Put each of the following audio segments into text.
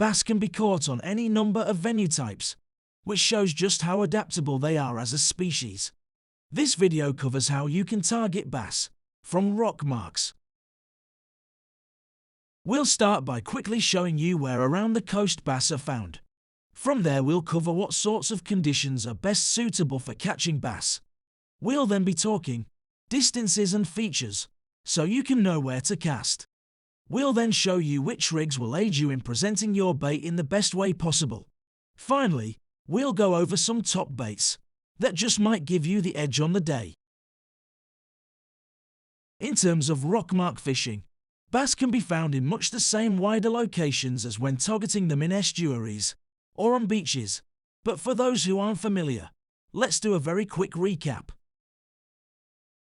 bass can be caught on any number of venue types, which shows just how adaptable they are as a species. This video covers how you can target bass from rock marks. We'll start by quickly showing you where around the coast bass are found. From there we'll cover what sorts of conditions are best suitable for catching bass. We'll then be talking distances and features, so you can know where to cast. We'll then show you which rigs will aid you in presenting your bait in the best way possible. Finally, we'll go over some top baits that just might give you the edge on the day. In terms of rockmark fishing, bass can be found in much the same wider locations as when targeting them in estuaries or on beaches, but for those who aren't familiar, let's do a very quick recap.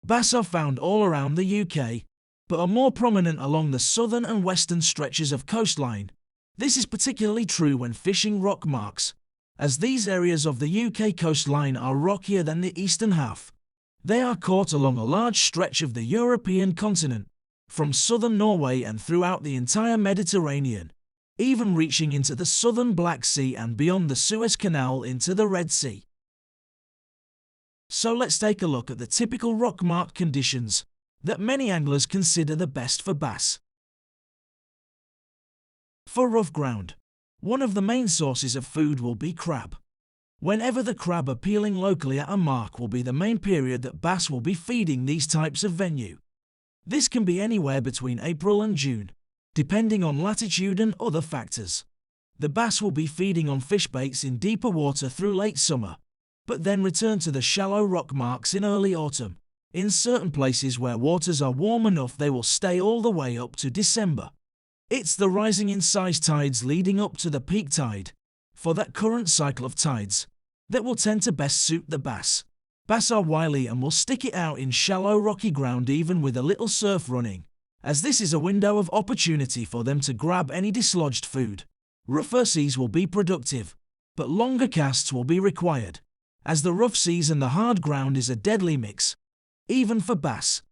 Bass are found all around the UK, but are more prominent along the southern and western stretches of coastline. This is particularly true when fishing rock marks, as these areas of the UK coastline are rockier than the eastern half. They are caught along a large stretch of the European continent, from southern Norway and throughout the entire Mediterranean, even reaching into the southern Black Sea and beyond the Suez Canal into the Red Sea. So let's take a look at the typical rockmark conditions that many anglers consider the best for bass. For rough ground, one of the main sources of food will be crab. Whenever the crab appealing locally at a mark will be the main period that bass will be feeding these types of venue. This can be anywhere between April and June, depending on latitude and other factors. The bass will be feeding on fish baits in deeper water through late summer, but then return to the shallow rock marks in early autumn. In certain places where waters are warm enough, they will stay all the way up to December. It's the rising in size tides leading up to the peak tide, for that current cycle of tides, that will tend to best suit the bass. Bass are wily and will stick it out in shallow rocky ground even with a little surf running, as this is a window of opportunity for them to grab any dislodged food. Rougher seas will be productive, but longer casts will be required, as the rough seas and the hard ground is a deadly mix, even for bass.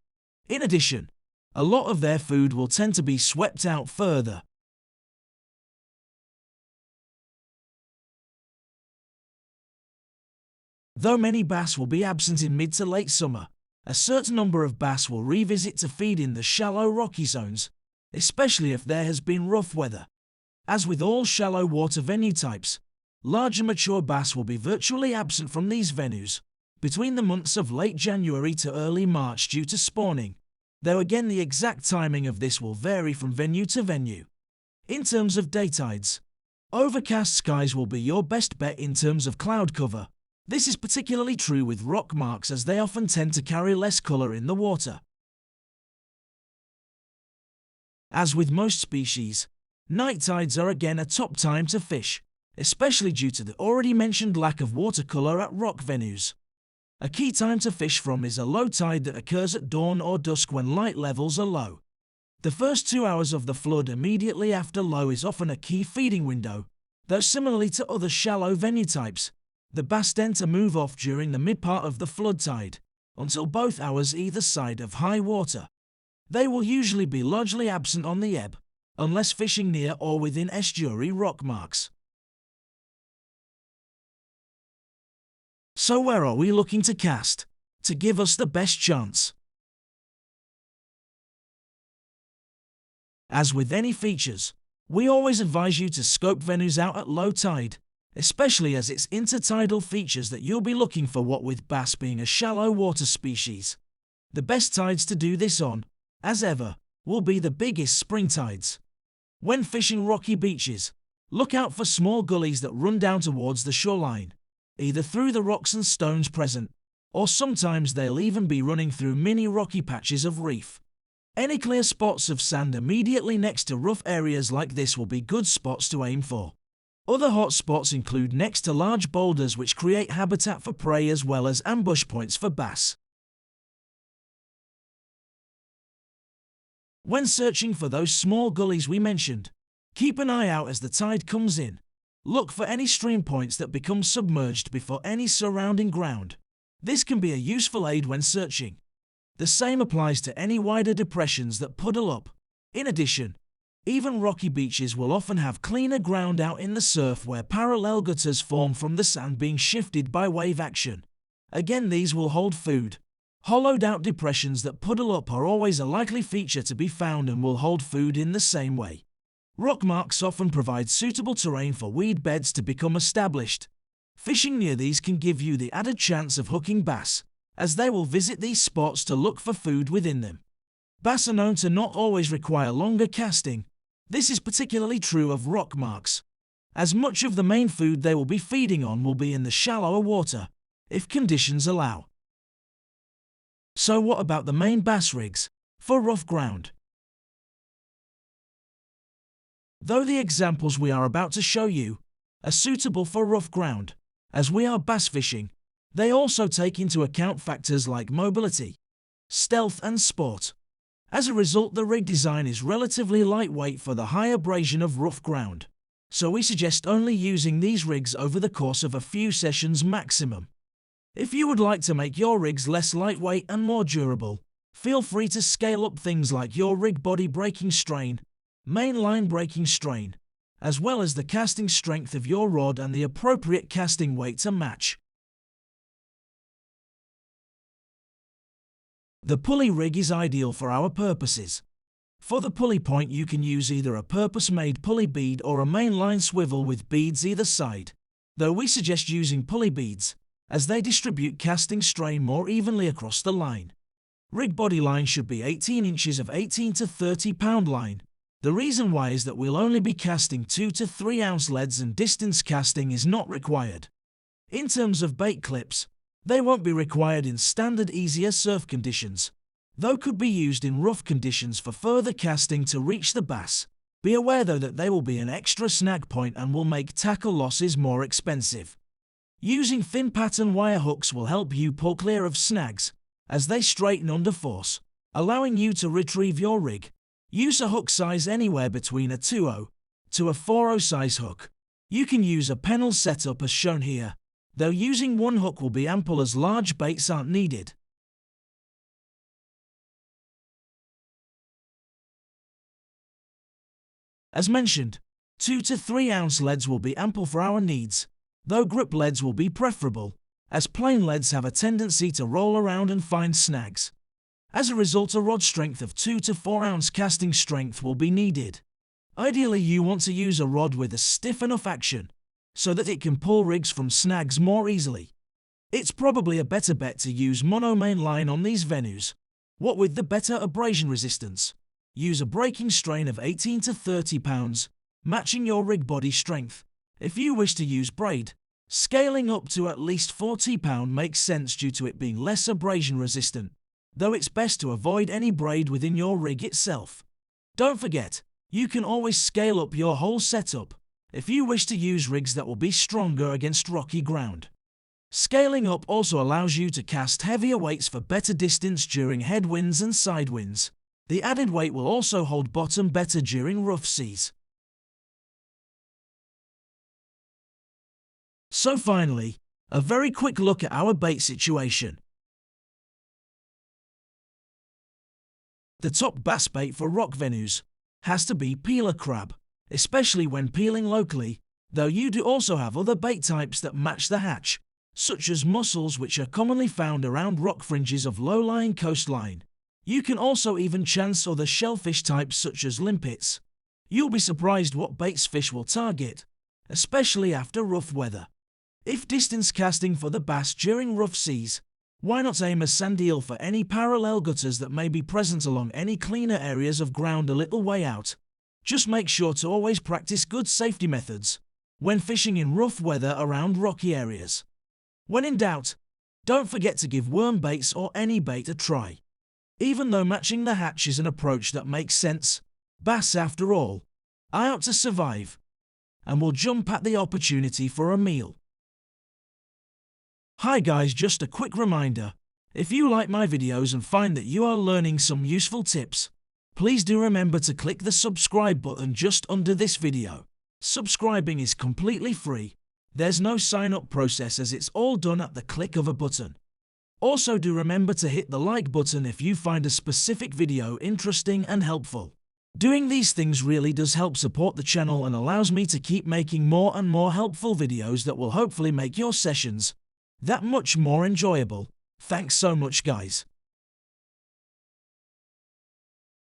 In addition, a lot of their food will tend to be swept out further. Though many bass will be absent in mid to late summer, a certain number of bass will revisit to feed in the shallow rocky zones, especially if there has been rough weather. As with all shallow water venue types, larger mature bass will be virtually absent from these venues between the months of late January to early March due to spawning, though again the exact timing of this will vary from venue to venue. In terms of day tides, overcast skies will be your best bet in terms of cloud cover. This is particularly true with rock marks as they often tend to carry less colour in the water. As with most species, night tides are again a top time to fish, especially due to the already mentioned lack of water colour at rock venues. A key time to fish from is a low tide that occurs at dawn or dusk when light levels are low. The first 2 hours of the flood immediately after low is often a key feeding window, though similarly to other shallow venue types, the bass tend to move off during the mid-part of the flood tide, until both hours either side of high water. They will usually be largely absent on the ebb, unless fishing near or within estuary rock marks. So where are we looking to cast to give us the best chance? As with any features, we always advise you to scope venues out at low tide, especially as it's intertidal features that you'll be looking for, what with bass being a shallow water species. The best tides to do this on, as ever, will be the biggest spring tides. When fishing rocky beaches, look out for small gullies that run down towards the shoreline, either through the rocks and stones present, or sometimes they'll even be running through mini rocky patches of reef. Any clear spots of sand immediately next to rough areas like this will be good spots to aim for. Other hot spots include next to large boulders which create habitat for prey as well as ambush points for bass. When searching for those small gullies we mentioned, keep an eye out as the tide comes in. Look for any stream points that become submerged before any surrounding ground. This can be a useful aid when searching. The same applies to any wider depressions that puddle up. In addition, Even rocky beaches will often have cleaner ground out in the surf where parallel gutters form from the sand being shifted by wave action. Again, these will hold food. Hollowed out depressions that puddle up are always a likely feature to be found and will hold food in the same way. Rock marks often provide suitable terrain for weed beds to become established. Fishing near these can give you the added chance of hooking bass, as they will visit these spots to look for food within them. Bass are known to not always require longer casting. This is particularly true of rock marks, as much of the main food they will be feeding on will be in the shallower water, if conditions allow. So what about the main bass rigs for rough ground? Though the examples we are about to show you are suitable for rough ground, as we are bass fishing, they also take into account factors like mobility, stealth and sport. As a result, the rig design is relatively lightweight for the high abrasion of rough ground, so we suggest only using these rigs over the course of a few sessions maximum. If you would like to make your rigs less lightweight and more durable, feel free to scale up things like your rig body breaking strain, main line breaking strain, as well as the casting strength of your rod and the appropriate casting weight to match. The pulley rig is ideal for our purposes. For the pulley point, you can use either a purpose-made pulley bead or a mainline swivel with beads either side, though we suggest using pulley beads, as they distribute casting strain more evenly across the line. Rig body line should be 18 inches of 18 to 30 pound line. The reason why is that we'll only be casting 2 to 3 ounce leads and distance casting is not required. In terms of bait clips, they won't be required in standard easier surf conditions, though could be used in rough conditions for further casting to reach the bass. Be aware though that they will be an extra snag point and will make tackle losses more expensive. Using thin pattern wire hooks will help you pull clear of snags, as they straighten under force, allowing you to retrieve your rig. Use a hook size anywhere between a 2/0 to a 4/0 size hook. You can use a pennel setup as shown here, though using one hook will be ample as large baits aren't needed. As mentioned, 2 to 3 ounce leads will be ample for our needs, though grip leads will be preferable, as plain leads have a tendency to roll around and find snags. As a result, a rod strength of 2 to 4 ounce casting strength will be needed. Ideally, you want to use a rod with a stiff enough action, so that it can pull rigs from snags more easily. It's probably a better bet to use mono main line on these venues. What with the better abrasion resistance, use a breaking strain of 18 to 30 pounds, matching your rig body strength. If you wish to use braid, scaling up to at least 40 pound makes sense due to it being less abrasion resistant, though it's best to avoid any braid within your rig itself. Don't forget, you can always scale up your whole setup if you wish to use rigs that will be stronger against rocky ground. Scaling up also allows you to cast heavier weights for better distance during headwinds and sidewinds. The added weight will also hold bottom better during rough seas. So finally, a very quick look at our bait situation. The top bass bait for rock venues has to be peeler crab, especially when peeling locally, though you do also have other bait types that match the hatch, such as mussels, which are commonly found around rock fringes of low-lying coastline. You can also even chance other shellfish types such as limpets. You'll be surprised what baits fish will target, especially after rough weather. If distance casting for the bass during rough seas, why not aim a sand eel for any parallel gutters that may be present along any cleaner areas of ground a little way out? Just make sure to always practice good safety methods when fishing in rough weather around rocky areas. When in doubt, don't forget to give worm baits or any bait a try. Even though matching the hatch is an approach that makes sense, bass after all are out to survive and will jump at the opportunity for a meal. Hi guys, just a quick reminder, if you like my videos and find that you are learning some useful tips, please do remember to click the subscribe button just under this video. Subscribing is completely free. There's no sign-up process as it's all done at the click of a button. Also do remember to hit the like button if you find a specific video interesting and helpful. Doing these things really does help support the channel and allows me to keep making more and more helpful videos that will hopefully make your sessions that much more enjoyable. Thanks so much, guys.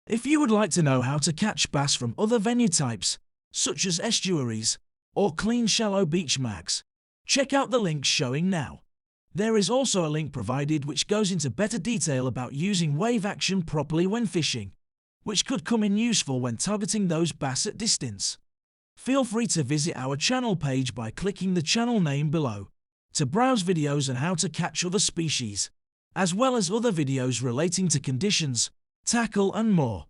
If you would like to know how to catch bass from other venue types, such as estuaries or clean shallow beach mags, check out the links showing now. There is also a link provided which goes into better detail about using wave action properly when fishing, which could come in useful when targeting those bass at distance. Feel free to visit our channel page by clicking the channel name below to browse videos on how to catch other species, as well as other videos relating to conditions, tackle and more.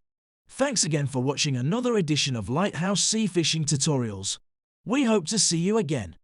Thanks again for watching another edition of Lighthouse Sea Fishing Tutorials. We hope to see you again.